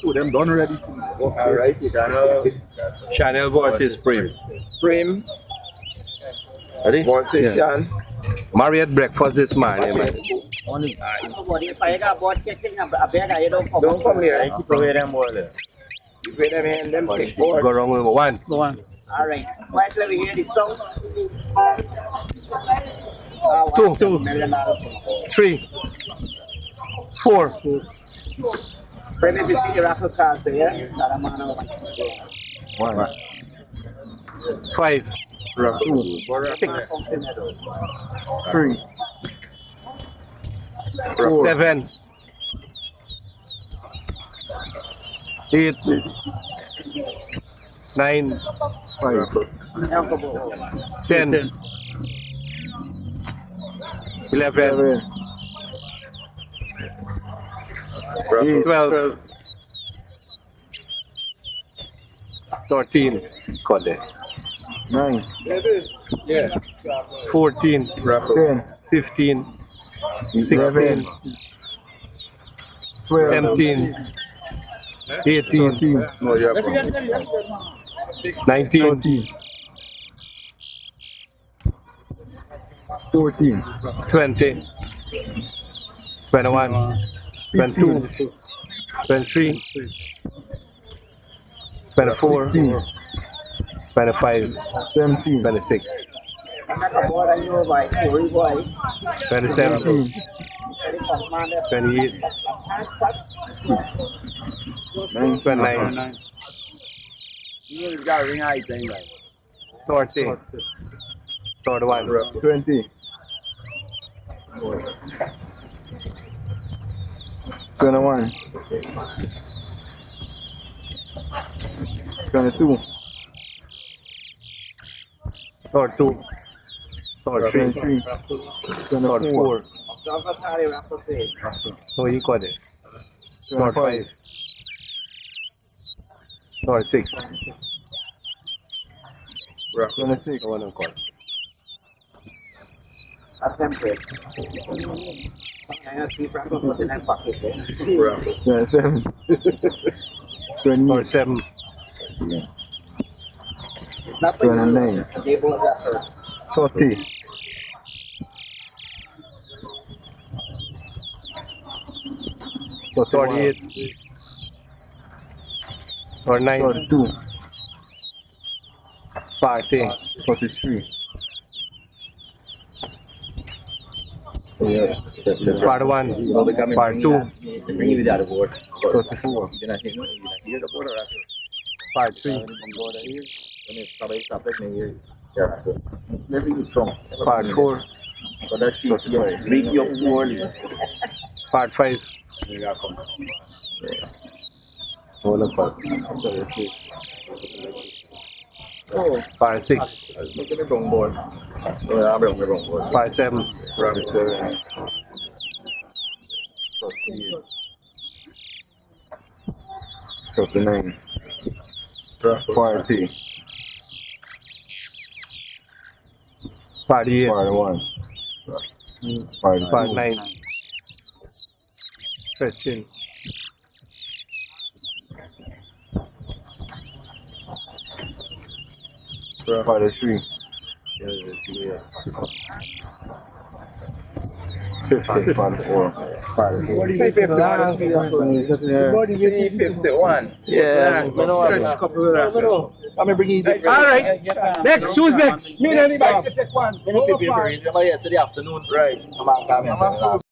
To them done already. Alright, you can Shanil versus Prem. Prem Ready? versus Shan. Marriott breakfast this morning, man. Don't come here. Keep away them ball. Keep away them and them take board. Go wrong number one. All right. Wait till we hear the song. Two. 3. 4. Prem, if you see your apple card there, para mga naman. 1, 5. 2, 6. 3, 7. 8. 9. 5, 10. 11. 12. 13. Got it. 9, 14. 10, 15. 11, 16. 12, 17. 18. 13, No, you have 19. 14, 14, 20. 21. 22. 23. 24. 16, 25. 17, 26. Nakakabuha nyo ba? Puri boy. 27. 18, 28. 29. You got ring eye thing like 30. 31. 20, 21, 22, 32. 33. 23, 24, 34. Nakakatari rapper play. Oh, you got it. 25, 5. 6. 26, One of course. Attempted. Kaya si Franco po din ang pakit eh. 27, 28, 7. Dapat 29, table rapper. 30, 38. Or 9. 42, 40. 43, Part 1. Part 2. bring you that board. 34, You not hear the board or after? Part 3. Board here. When it's stop it here. Yeah. Maybe you strong. Part 4. So that she read your board. Part 5. You got come. All of part. Oh, Part 6. look at the wrong board. Yeah, I'm wrong board. Part 7. 37, 39, 40, Part 8. 41, 42, Part 9. Question. 43, 50, 44, 51. Yeah, Stretch couple of I'm bring you this. All right. Next. Who's next? Me and anybody. Take one. Yesterday afternoon. Right. I'm